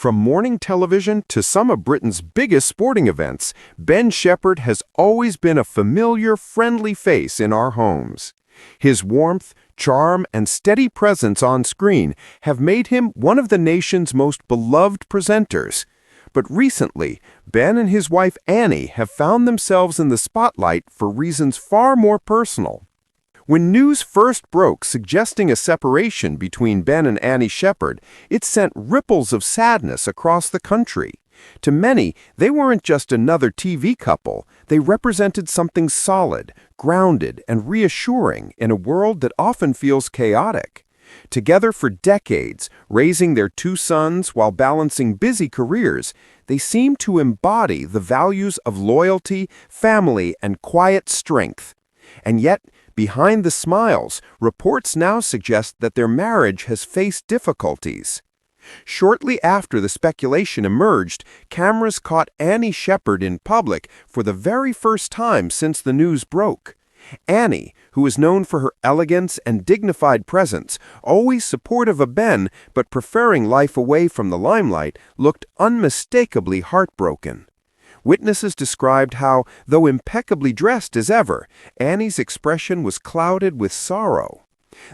From morning television to some of Britain's biggest sporting events, Ben Shephard has always been a familiar, friendly face in our homes. His warmth, charm, and steady presence on screen have made him one of the nation's most beloved presenters. But recently, Ben and his wife Annie have found themselves in the spotlight for reasons far more personal. When news first broke suggesting a separation between Ben and Annie Shephard, it sent ripples of sadness across the country. To many, they weren't just another TV couple. They represented something solid, grounded, and reassuring in a world that often feels chaotic. Together for decades, raising their two sons while balancing busy careers, they seemed to embody the values of loyalty, family, and quiet strength. And yet, behind the smiles, reports now suggest that their marriage has faced difficulties. Shortly after the speculation emerged, cameras caught Annie Shephard in public for the very first time since the news broke. Annie, who is known for her elegance and dignified presence, always supportive of Ben but preferring life away from the limelight, looked unmistakably heartbroken. Witnesses described how, though impeccably dressed as ever, Annie's expression was clouded with sorrow.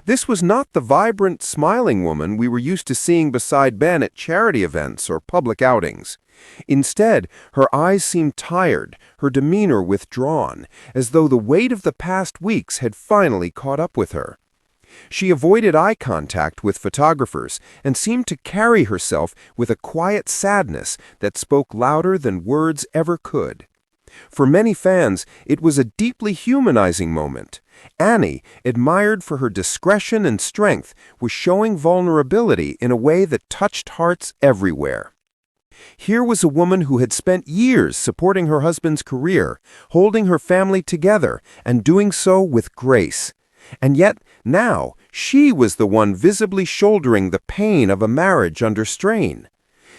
This was not the vibrant, smiling woman we were used to seeing beside Ben at charity events or public outings. Instead, her eyes seemed tired, her demeanor withdrawn, as though the weight of the past weeks had finally caught up with her. She avoided eye contact with photographers and seemed to carry herself with a quiet sadness that spoke louder than words ever could. For many fans, it was a deeply humanizing moment. Annie, admired for her discretion and strength, was showing vulnerability in a way that touched hearts everywhere. Here was a woman who had spent years supporting her husband's career, holding her family together, and doing so with grace. And yet, now, she was the one visibly shouldering the pain of a marriage under strain.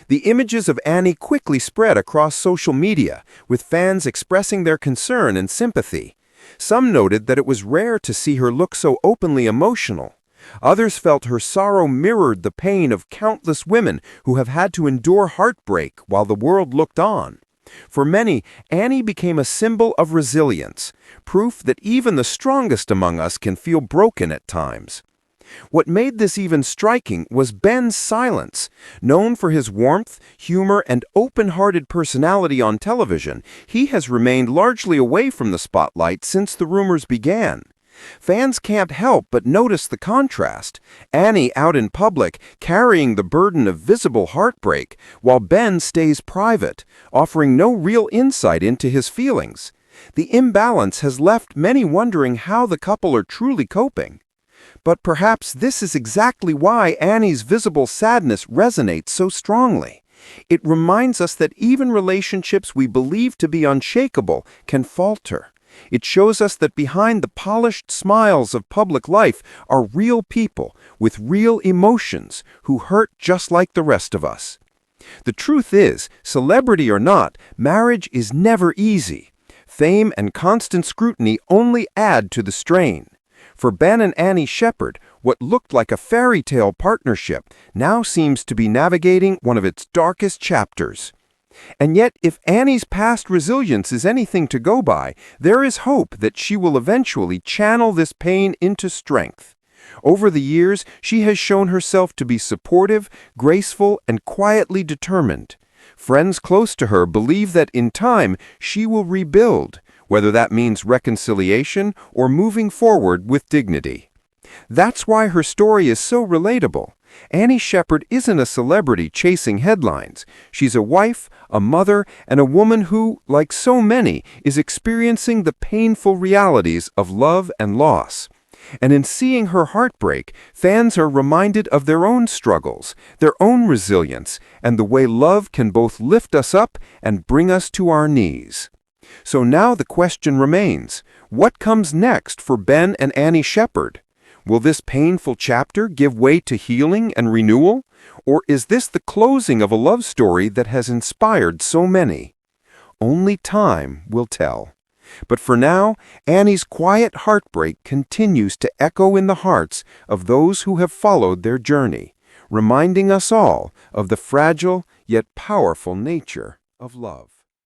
The images of Annie quickly spread across social media, with fans expressing their concern and sympathy. Some noted that it was rare to see her look so openly emotional. Others felt her sorrow mirrored the pain of countless women who have had to endure heartbreak while the world looked on. For many, Annie became a symbol of resilience, proof that even the strongest among us can feel broken at times. What made this even striking was Ben's silence. Known for his warmth, humor, and open-hearted personality on television, he has remained largely away from the spotlight since the rumors began. Fans can't help but notice the contrast. Annie out in public, carrying the burden of visible heartbreak, while Ben stays private, offering no real insight into his feelings. The imbalance has left many wondering how the couple are truly coping. But perhaps this is exactly why Annie's visible sadness resonates so strongly. It reminds us that even relationships we believe to be unshakable can falter. It shows us that behind the polished smiles of public life are real people with real emotions who hurt just like the rest of us. The truth is, celebrity or not, marriage is never easy. Fame and constant scrutiny only add to the strain. For Ben and Annie Shephard, what looked like a fairy tale partnership now seems to be navigating one of its darkest chapters. And yet, if Annie's past resilience is anything to go by, there is hope that she will eventually channel this pain into strength. Over the years, she has shown herself to be supportive, graceful, and quietly determined. Friends close to her believe that in time she will rebuild, whether that means reconciliation or moving forward with dignity. That's why her story is so relatable. Annie Shephard isn't a celebrity chasing headlines. She's a wife, a mother, and a woman who, like so many, is experiencing the painful realities of love and loss. And in seeing her heartbreak, fans are reminded of their own struggles, their own resilience, and the way love can both lift us up and bring us to our knees. So now the question remains, what comes next for Ben and Annie Shephard? Will this painful chapter give way to healing and renewal? Or is this the closing of a love story that has inspired so many? Only time will tell. But for now, Annie's quiet heartbreak continues to echo in the hearts of those who have followed their journey, reminding us all of the fragile yet powerful nature of love.